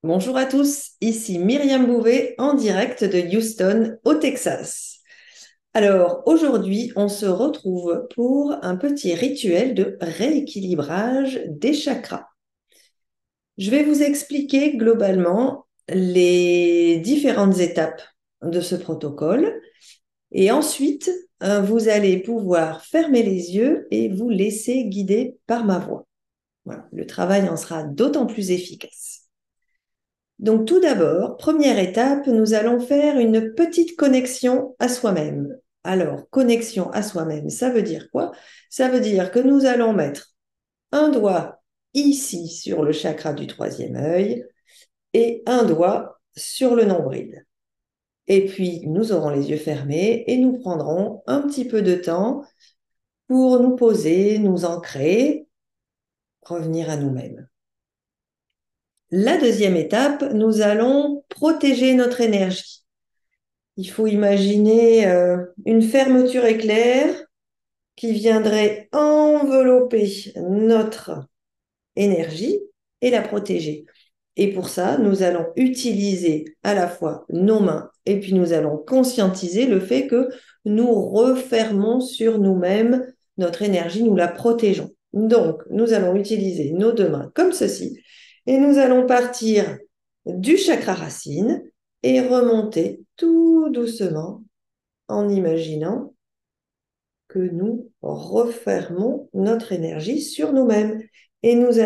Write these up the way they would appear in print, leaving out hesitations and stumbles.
Bonjour à tous, ici Myriam Bouvet en direct de Houston au Texas. Alors aujourd'hui, on se retrouve pour un petit rituel de rééquilibrage des chakras. Je vais vous expliquer globalement les différentes étapes de ce protocole et ensuite, vous allez pouvoir fermer les yeux et vous laisser guider par ma voix. Voilà, le travail en sera d'autant plus efficace. Donc tout d'abord, première étape, nous allons faire une petite connexion à soi-même. Alors, connexion à soi-même, ça veut dire quoi? Ça veut dire que nous allons mettre un doigt ici sur le chakra du troisième œil et un doigt sur le nombril. Et puis, nous aurons les yeux fermés et nous prendrons un petit peu de temps pour nous poser, nous ancrer, revenir à nous-mêmes. La deuxième étape, nous allons protéger notre énergie. Il faut imaginer une fermeture éclair qui viendrait envelopper notre énergie et la protéger. Et pour ça, nous allons utiliser à la fois nos mains et puis nous allons conscientiser le fait que nous refermons sur nous-mêmes notre énergie, nous la protégeons. Donc, nous allons utiliser nos deux mains comme ceci et nous allons partir du chakra racine et remonter tout doucement en imaginant que nous refermons notre énergie sur nous-mêmes et nous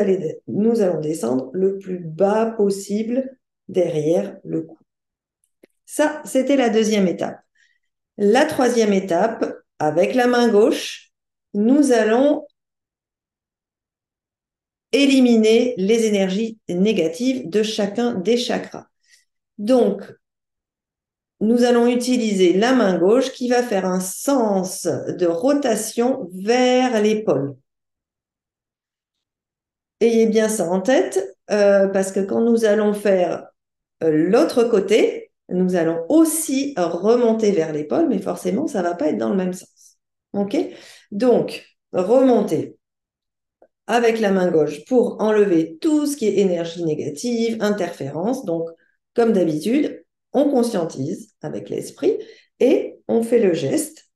allons descendre le plus bas possible derrière le cou. Ça, c'était la deuxième étape. La troisième étape, avec la main gauche, nous allons éliminer les énergies négatives de chacun des chakras. Donc, nous allons utiliser la main gauche qui va faire un sens de rotation vers l'épaule. Ayez bien ça en tête, parce que quand nous allons faire l'autre côté, nous allons aussi remonter vers l'épaule, mais forcément, ça ne va pas être dans le même sens. OK? Donc, remonter avec la main gauche pour enlever tout ce qui est énergie négative, interférence. Donc, comme d'habitude, on conscientise avec l'esprit et on fait le geste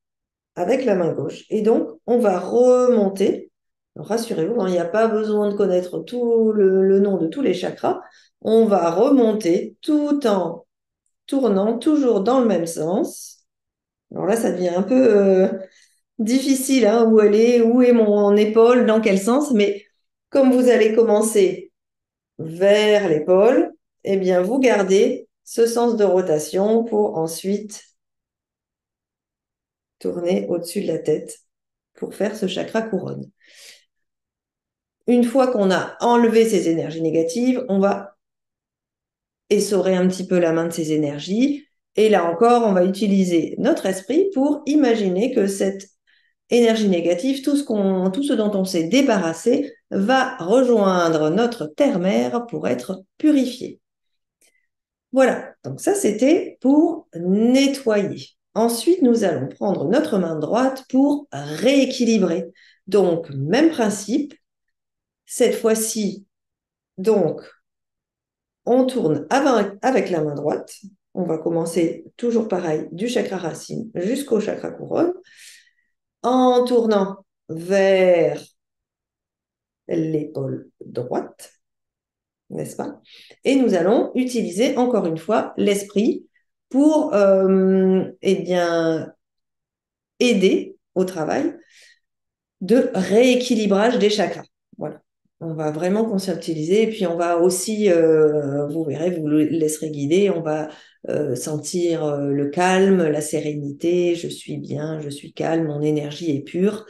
avec la main gauche. Et donc, on va remonter. Rassurez-vous, il n'y a pas besoin de connaître tout le nom de tous les chakras. On va remonter tout en tournant toujours dans le même sens. Alors là, ça devient un peu difficile, hein, où est mon épaule, dans quel sens, mais comme vous allez commencer vers l'épaule, eh bien, vous gardez ce sens de rotation pour ensuite tourner au-dessus de la tête pour faire ce chakra couronne. Une fois qu'on a enlevé ces énergies négatives, on va essorer un petit peu la main de ces énergies. Et là encore, on va utiliser notre esprit pour imaginer que cette énergie négative, tout ce dont on s'est débarrassé, va rejoindre notre terre-mère pour être purifié. Voilà, donc ça c'était pour nettoyer. Ensuite, nous allons prendre notre main droite pour rééquilibrer. Donc, même principe, cette fois-ci, donc, on tourne avec la main droite. On va commencer toujours pareil, du chakra racine jusqu'au chakra couronne, en tournant vers l'épaule droite, n'est-ce pas? Et nous allons utiliser encore une fois l'esprit pour eh bien, aider au travail de rééquilibrage des chakras. Voilà. On va vraiment conscientiser et puis on va aussi, vous verrez, vous le laisserez guider, on va sentir le calme, la sérénité, je suis bien, je suis calme, mon énergie est pure.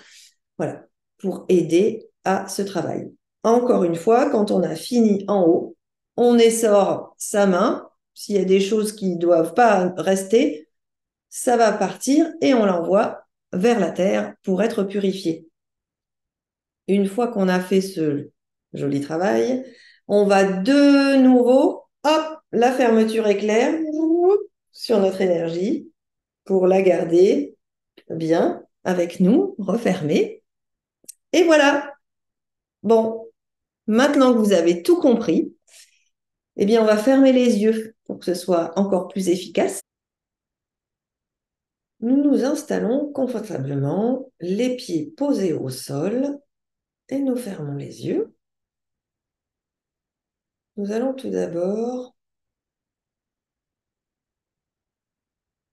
Voilà, pour aider à ce travail. Encore une fois, quand on a fini en haut, on essore sa main. S'il y a des choses qui ne doivent pas rester, ça va partir et on l'envoie vers la terre pour être purifié. Une fois qu'on a fait ce joli travail, on va de nouveau, hop, la fermeture éclair sur notre énergie pour la garder bien avec nous, refermée. Et voilà. Bon, maintenant que vous avez tout compris, Eh bien, on va fermer les yeux pour que ce soit encore plus efficace. Nous nous installons confortablement, les pieds posés au sol et nous fermons les yeux. Nous allons tout d'abord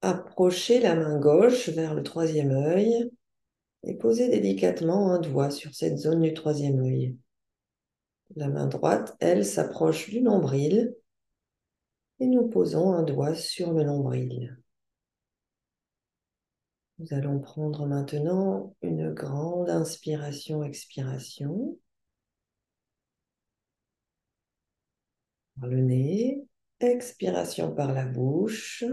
approcher la main gauche vers le troisième œil et poser délicatement un doigt sur cette zone du troisième œil. La main droite, elle, s'approche du nombril et nous posons un doigt sur le nombril. Nous allons prendre maintenant une grande inspiration-expiration par le nez, expiration par la bouche.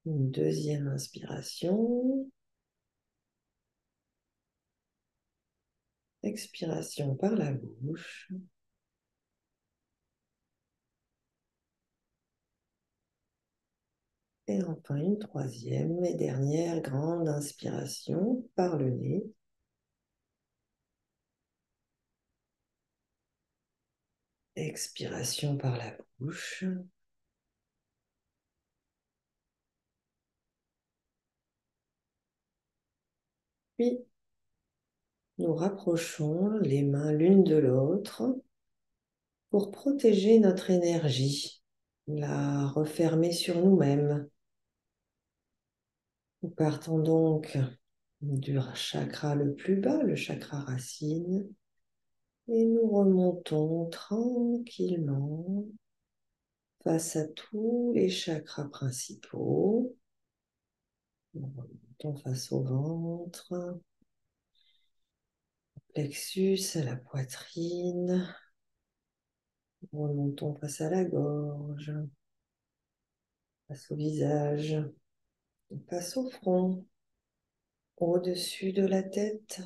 Une deuxième inspiration, expiration par la bouche. Et enfin une troisième et dernière grande inspiration par le nez. Expiration par la bouche. Puis, nous rapprochons les mains l'une de l'autre pour protéger notre énergie, la refermer sur nous-mêmes. Nous partons donc du chakra le plus bas, le chakra racine, et nous remontons tranquillement face à tous les chakras principaux. Nous remontons face au ventre, plexus, à la poitrine. Nous remontons face à la gorge, face au visage, face au front, au-dessus de la tête.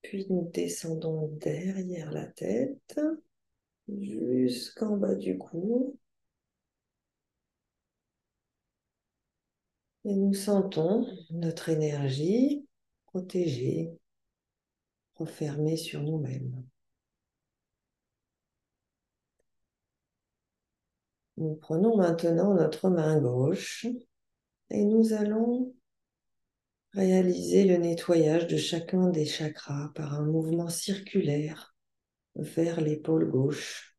Puis nous descendons derrière la tête, jusqu'en bas du cou. Et nous sentons notre énergie protégée, refermée sur nous-mêmes. Nous prenons maintenant notre main gauche et nous allons réaliser le nettoyage de chacun des chakras par un mouvement circulaire vers l'épaule gauche.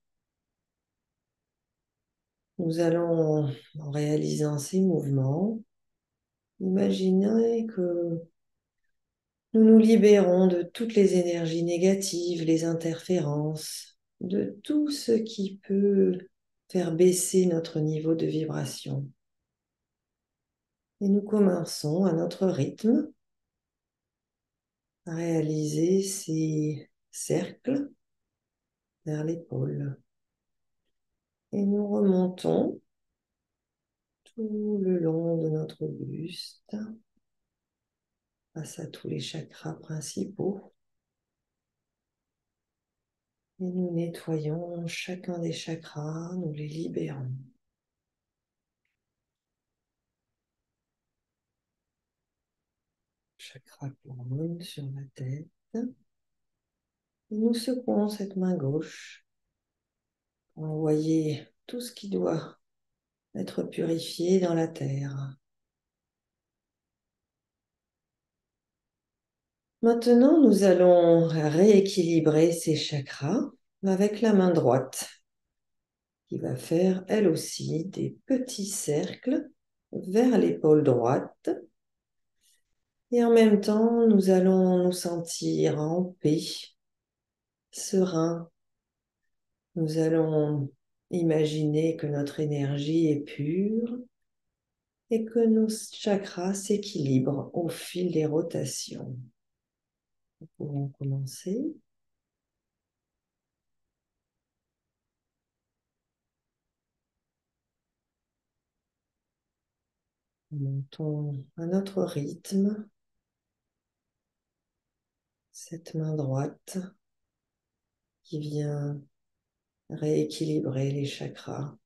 Nous allons, en réalisant ces mouvements, imaginer que nous nous libérons de toutes les énergies négatives, les interférences, de tout ce qui peut faire baisser notre niveau de vibration. Et nous commençons à notre rythme à réaliser ces cercles vers l'épaule. Et nous remontons tout le long de notre buste, face à tous les chakras principaux. Et nous nettoyons chacun des chakras, nous les libérons. Chakra couronne sur la tête. Et nous secouons cette main gauche pour envoyer tout ce qui doit être purifié dans la terre. Maintenant, nous allons rééquilibrer ces chakras avec la main droite qui va faire elle aussi des petits cercles vers l'épaule droite. Et en même temps, nous allons nous sentir en paix, serein. Nous allons imaginer que notre énergie est pure et que nos chakras s'équilibrent au fil des rotations. Nous pouvons commencer. Montons à notre rythme cette main droite qui vient rééquilibrer les chakras,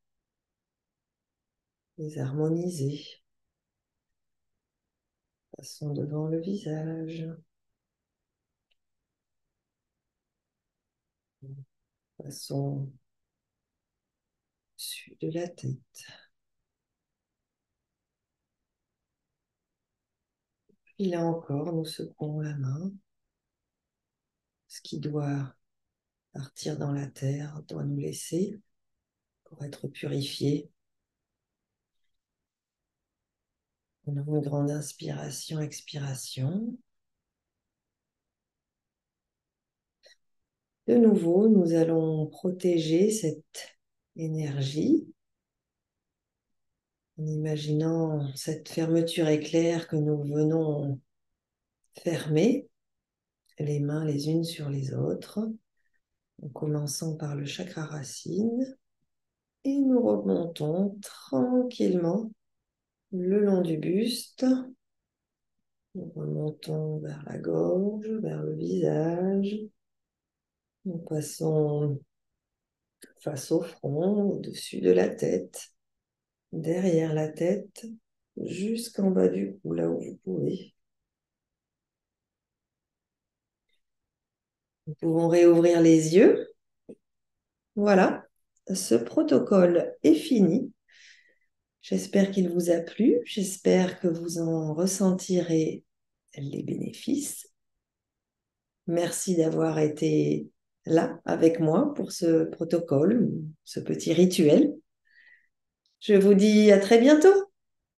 les harmoniser. Passons devant le visage. Passons au-dessus de la tête. Puis là encore, nous secouons la main. Ce qui doit partir dans la terre doit nous laisser pour être purifié. On a une grande inspiration, expiration. De nouveau, nous allons protéger cette énergie en imaginant cette fermeture éclair que nous venons fermer, les mains les unes sur les autres, en commençant par le chakra racine, et nous remontons tranquillement le long du buste. Nous remontons vers la gorge, vers le visage. Nous passons face au front, au-dessus de la tête, derrière la tête, jusqu'en bas du cou, là où vous pouvez. Nous pouvons réouvrir les yeux. Voilà, ce protocole est fini. J'espère qu'il vous a plu. J'espère que vous en ressentirez les bénéfices. Merci d'avoir été là avec moi pour ce protocole, ce petit rituel. Je vous dis à très bientôt.